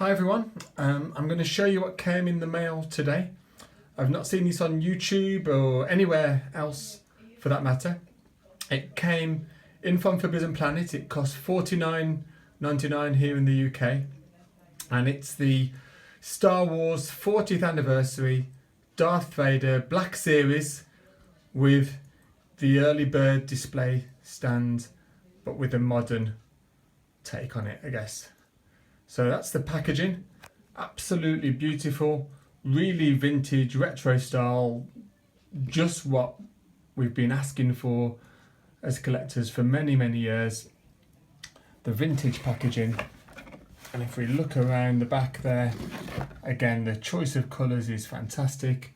Hi everyone, I'm going to show you what came in the mail today. I've not seen this on YouTube or anywhere else for that matter. It came in from Forbidden Planet. It cost $49.99 here in the UK, and it's the Star Wars 40th anniversary Darth Vader Black Series with the early bird display stand, but with a modern take on it, I guess. So that's the packaging. Absolutely beautiful, really vintage, retro style, just what we've been asking for as collectors for many, many years. The vintage packaging. And if we look around the back there, again, the choice of colours is fantastic.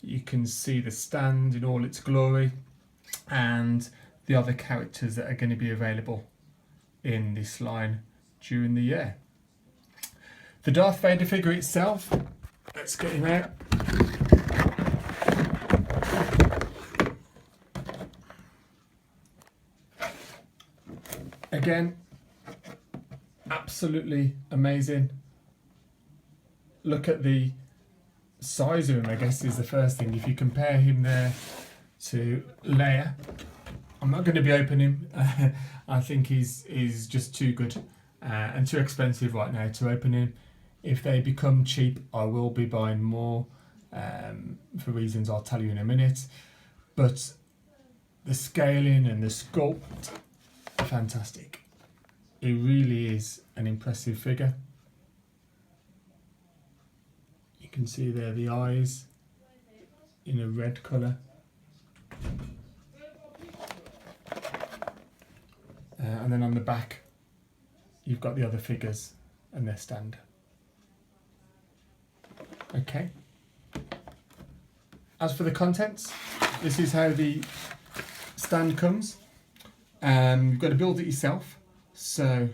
You can see the stand in all its glory and the other characters that are going to be available in this line during the year. The Darth Vader figure itself, let's get him out. Again, absolutely amazing. Look at the size of him, I guess, is the first thing. If you compare him there to Leia, I'm not going to be opening him. I think he's just too good and too expensive right now to open him. If they become cheap, I will be buying more for reasons I'll tell you in a minute. But the scaling and the sculpt are fantastic. It really is an impressive figure. You can see there the eyes in a red colour. And then on the back, you've got the other figures and their stand. Okay. As for the contents, this is how the stand comes. You've got to build it yourself. So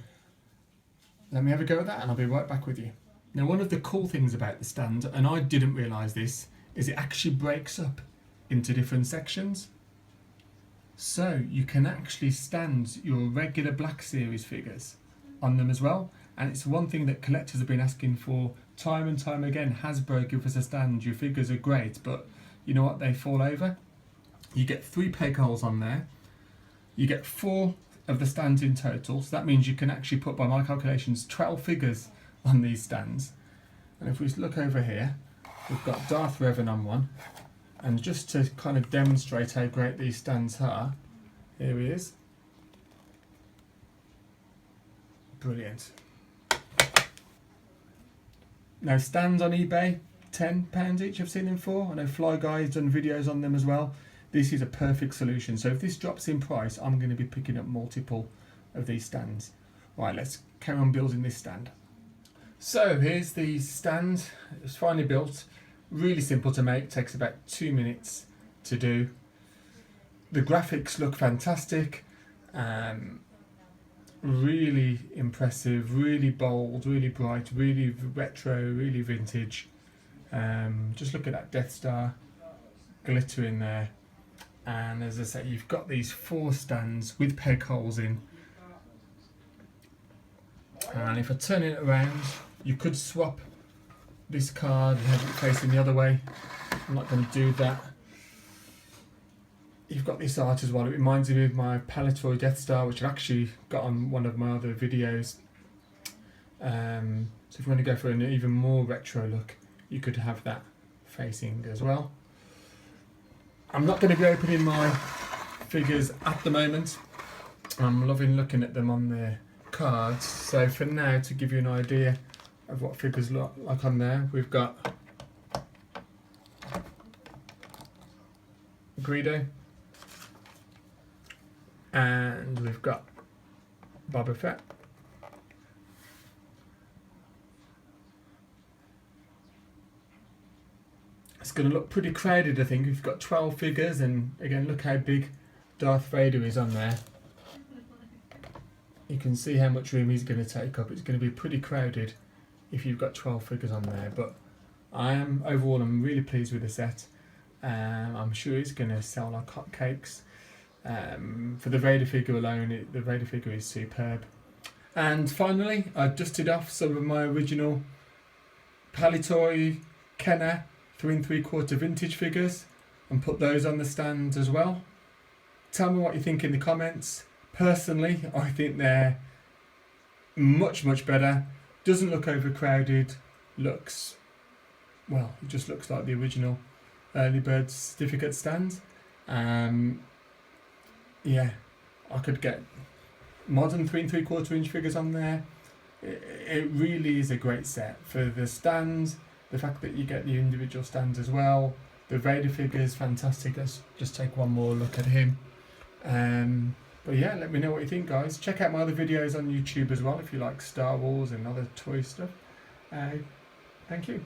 let me have a go at that and I'll be right back with you. Now, one of the cool things about the stand, and I didn't realise this, is it actually breaks up into different sections. So you can actually stand your regular Black Series figures on them as well. And it's one thing that collectors have been asking for time and time again. Hasbro, give us a stand. Your figures are great, but you know what? They fall over. You get 3 peg holes on there. You get 4 of the stands in total. So that means you can actually put, by my calculations, 12 figures on these stands. And if we look over here, we've got Darth Vader on one. And just to kind of demonstrate how great these stands are, here he is. Brilliant. Now, stands on eBay, £10 each I've seen them for. I know Fly Guy's done videos on them as well. This is a perfect solution. So if this drops in price, I'm going to be picking up multiple of these stands. Right, let's carry on building this stand. So here's the stand. It's finally built. Really simple to make, takes about 2 minutes to do. The graphics look fantastic. Really impressive, really bold, really bright, really retro, really vintage. Just look at that Death Star glitter in there. And as I say, you've got these 4 stands with peg holes in. And if I turn it around, you could swap this card and have it facing the other way. I'm not going to do that. You've got this art as well. It reminds me of my Palatoy Death Star, which I've actually got on one of my other videos. So if you want to go for an even more retro look, you could have that facing as well. I'm not going to be opening my figures at the moment. I'm loving looking at them on the cards. So for now, to give you an idea of what figures look like on there, we've got Greedo, and we've got Boba Fett. It's going to look pretty crowded, I think. We've got 12 figures, and again, look how big Darth Vader is on there. You can see how much room he's going to take up. It's going to be pretty crowded if you've got 12 figures on there, but overall I'm really pleased with the set. I'm sure it's going to sell like hotcakes. For the Vader figure alone, the Vader figure is superb. And finally, I dusted off some of my original Palitoy Kenner 3 3/4 vintage figures and put those on the stand as well. Tell me what you think in the comments. Personally, I think they're much better. Doesn't look overcrowded. Looks, well, it just looks like the original early bird certificate stand. Yeah, I could get modern 3 3/4 inch figures on there. It really is a great set for the stands. The fact that you get the individual stands as well. The Vader figure is fantastic. Let's just take one more look at him. But yeah, let me know what you think, guys. Check out my other videos on YouTube as well if you like Star Wars and other toy stuff. Thank you.